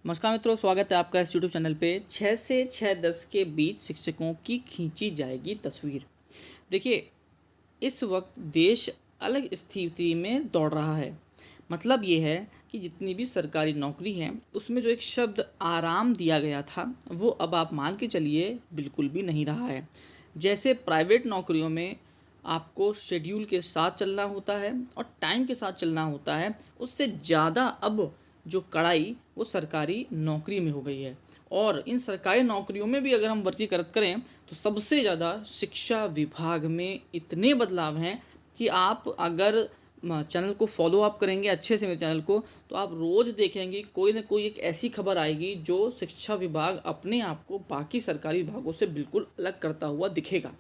नमस्कार मित्रों, स्वागत है आपका इस यूट्यूब चैनल पे। 6 से 6:10 के बीच शिक्षकों की खींची जाएगी तस्वीर। देखिए, इस वक्त देश अलग स्थिति में दौड़ रहा है। मतलब ये है कि जितनी भी सरकारी नौकरी है उसमें जो एक शब्द आराम दिया गया था वो अब आप मान के चलिए बिल्कुल भी नहीं रहा है। जैसे प्राइवेट नौकरियों में आपको शेड्यूल के साथ चलना होता है और टाइम के साथ चलना होता है, उससे ज़्यादा अब जो कड़ाई वो सरकारी नौकरी में हो गई है। और इन सरकारी नौकरियों में भी अगर हम वर्गीकृत करें तो सबसे ज़्यादा शिक्षा विभाग में इतने बदलाव हैं कि आप अगर चैनल को फॉलो अप करेंगे अच्छे से मेरे चैनल को, तो आप रोज़ देखेंगे कोई ना कोई एक ऐसी खबर आएगी जो शिक्षा विभाग अपने आप को बाकी सरकारी विभागों से बिल्कुल अलग करता हुआ दिखेगा।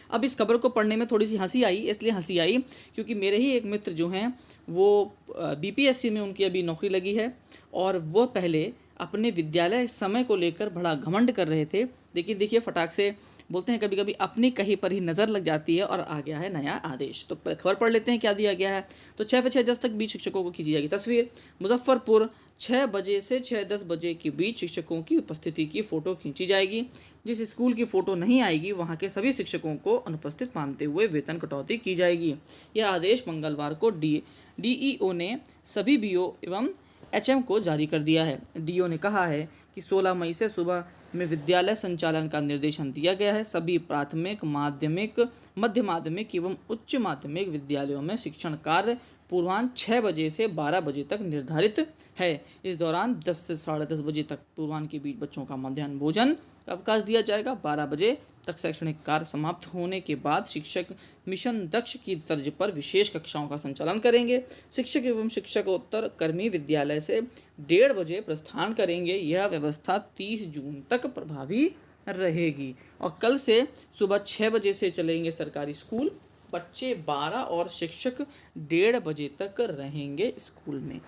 अब इस खबर को पढ़ने में थोड़ी सी हंसी आई, इसलिए हंसी आई क्योंकि मेरे ही एक मित्र जो हैं वो बीपीएससी में उनकी अभी नौकरी लगी है और वो पहले अपने विद्यालय समय को लेकर बड़ा घमंड कर रहे थे, लेकिन देखिए फटाक से बोलते हैं कभी कभी अपनी कहीं पर ही नज़र लग जाती है और आ गया है नया आदेश। तो खबर पढ़ लेते हैं क्या दिया गया है। तो 6 से 6:10 तक बीच शिक्षकों को खींची जाएगी तस्वीर। मुजफ्फरपुर 6 बजे से 6:10 बजे के बीच शिक्षकों की उपस्थिति की फ़ोटो खींची जाएगी। जिस स्कूल की फ़ोटो नहीं आएगी वहाँ के सभी शिक्षकों को अनुपस्थित मानते हुए वेतन कटौती की जाएगी। यह आदेश मंगलवार को डीईओ ने सभी बीओ एवं एचएम को जारी कर दिया है। डीओ ने कहा है कि 16 मई से सुबह में विद्यालय संचालन का निर्देशन दिया गया है। सभी प्राथमिक, माध्यमिक, मध्य माध्यमिक एवं उच्च माध्यमिक विद्यालयों में शिक्षण कार्य पूर्वाह्न 6 बजे से 12 बजे तक निर्धारित है। इस दौरान 10 से 10:30 बजे तक पूर्वाह्न के बीच बच्चों का मध्याह्न भोजन अवकाश दिया जाएगा। 12 बजे तक शैक्षणिक कार्य समाप्त होने के बाद शिक्षक मिशन दक्ष की तर्ज पर विशेष कक्षाओं का संचालन करेंगे। शिक्षक एवं शिक्षकोत्तर कर्मी विद्यालय से 1:30 बजे प्रस्थान करेंगे। यह व्यवस्था 30 जून तक प्रभावी रहेगी और कल से सुबह 6 बजे से चलेंगे सरकारी स्कूल। बच्चे 12 और शिक्षक 1:30 बजे तक रहेंगे स्कूल में।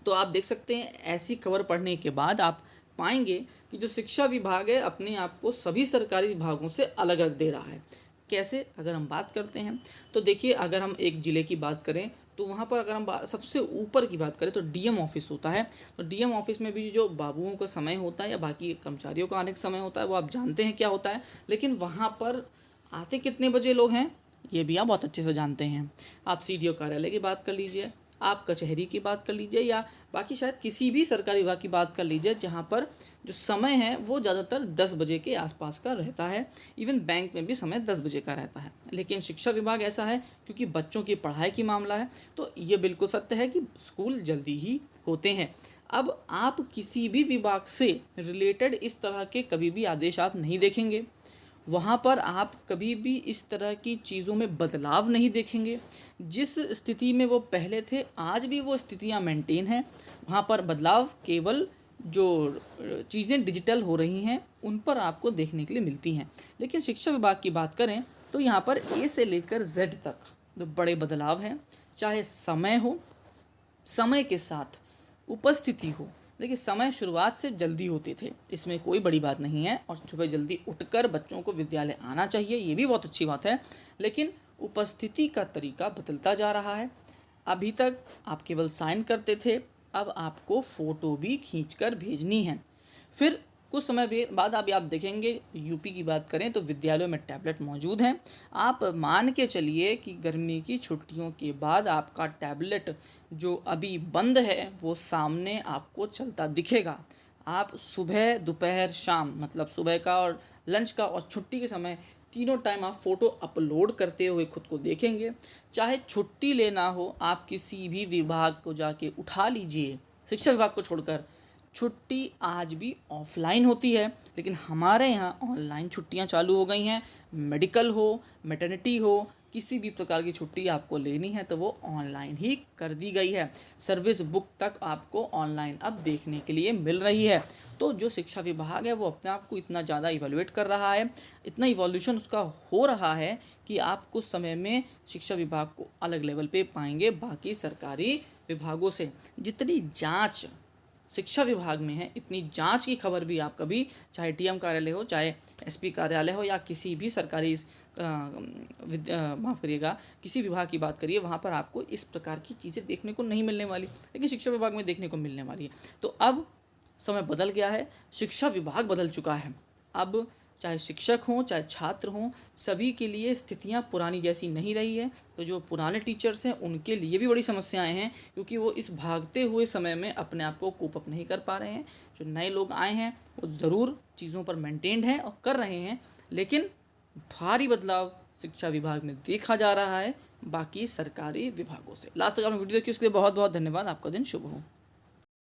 तो आप देख सकते हैं ऐसी खबर पढ़ने के बाद आप पाएंगे कि जो शिक्षा विभाग है अपने आप को सभी सरकारी विभागों से अलग रख दे रहा है। कैसे, अगर हम बात करते हैं तो देखिए, अगर हम एक ज़िले की बात करें तो वहाँ पर अगर हम सबसे ऊपर की बात करें तो डीएम ऑफिस होता है। तो डीएम ऑफिस में भी जो बाबुओं का समय होता है या बाकी कर्मचारियों का आने का समय होता है वो आप जानते हैं क्या होता है, लेकिन वहाँ पर आते कितने बजे लोग हैं ये भी आप बहुत अच्छे से जानते हैं। आप सीडीओ कार्यालय की बात कर लीजिए, आप कचहरी की बात कर लीजिए या बाकी शायद किसी भी सरकारी विभाग की बात कर लीजिए जहाँ पर जो समय है वो ज़्यादातर 10 बजे के आसपास का रहता है। इवन बैंक में भी समय 10 बजे का रहता है, लेकिन शिक्षा विभाग ऐसा है क्योंकि बच्चों की पढ़ाई की मामला है तो ये बिल्कुल सत्य है कि स्कूल जल्दी ही होते हैं। अब आप किसी भी विभाग से रिलेटेड इस तरह के कभी भी आदेश आप नहीं देखेंगे। वहाँ पर आप कभी भी इस तरह की चीज़ों में बदलाव नहीं देखेंगे। जिस स्थिति में वो पहले थे आज भी वो स्थितियाँ मेंटेन हैं। वहाँ पर बदलाव केवल जो चीज़ें डिजिटल हो रही हैं उन पर आपको देखने के लिए मिलती हैं। लेकिन शिक्षा विभाग की बात करें तो यहाँ पर ए से लेकर जेड तक जो बड़े बदलाव हैं, चाहे समय हो, समय के साथ उपस्थिति हो। देखिए, समय शुरुआत से जल्दी होते थे, इसमें कोई बड़ी बात नहीं है और सुबह जल्दी उठकर बच्चों को विद्यालय आना चाहिए, ये भी बहुत अच्छी बात है। लेकिन उपस्थिति का तरीका बदलता जा रहा है। अभी तक आप केवल साइन करते थे, अब आपको फ़ोटो भी खींचकर भेजनी है। फिर कुछ समय बाद आप देखेंगे, यूपी की बात करें तो विद्यालयों में टैबलेट मौजूद हैं। आप मान के चलिए कि गर्मी की छुट्टियों के बाद आपका टैबलेट जो अभी बंद है वो सामने आपको चलता दिखेगा। आप सुबह, दोपहर, शाम, मतलब सुबह का और लंच का और छुट्टी के समय तीनों टाइम आप फ़ोटो अपलोड करते हुए खुद को देखेंगे। चाहे छुट्टी लेना हो, आप किसी भी विभाग को जाके उठा लीजिए, शिक्षा विभाग को छोड़कर। छुट्टी आज भी ऑफलाइन होती है, लेकिन हमारे यहाँ ऑनलाइन छुट्टियाँ चालू हो गई हैं। मेडिकल हो, मैटरनिटी हो, किसी भी प्रकार की छुट्टी आपको लेनी है तो वो ऑनलाइन ही कर दी गई है। सर्विस बुक तक आपको ऑनलाइन अब देखने के लिए मिल रही है। तो जो शिक्षा विभाग है वो अपने आप को इतना ज़्यादा इवैल्यूएट कर रहा है, इतना इवोल्यूशन उसका हो रहा है कि आप कुछ समय में शिक्षा विभाग को अलग लेवल पे पाएंगे बाकी सरकारी विभागों से। जितनी जाँच शिक्षा विभाग में है इतनी जांच की खबर भी आप कभी, चाहे डीएम कार्यालय हो, चाहे एसपी कार्यालय हो या किसी भी सरकारी माफ़ करिएगा किसी विभाग की बात करिए, वहाँ पर आपको इस प्रकार की चीज़ें देखने को नहीं मिलने वाली, लेकिन शिक्षा विभाग में देखने को मिलने वाली है। तो अब समय बदल गया है, शिक्षा विभाग बदल चुका है। अब चाहे शिक्षक हों चाहे छात्र हों, सभी के लिए स्थितियां पुरानी जैसी नहीं रही है। तो जो पुराने टीचर्स हैं उनके लिए भी बड़ी समस्याएं हैं, क्योंकि वो इस भागते हुए समय में अपने आप को कोप अप नहीं कर पा रहे हैं। जो नए लोग आए हैं वो ज़रूर चीज़ों पर मेंटेन्ड हैं और कर रहे हैं, लेकिन भारी बदलाव शिक्षा विभाग में देखा जा रहा है बाकी सरकारी विभागों से। लास्ट तक आपने वीडियो देखी उसके लिए बहुत बहुत धन्यवाद। आपका दिन शुभ हो।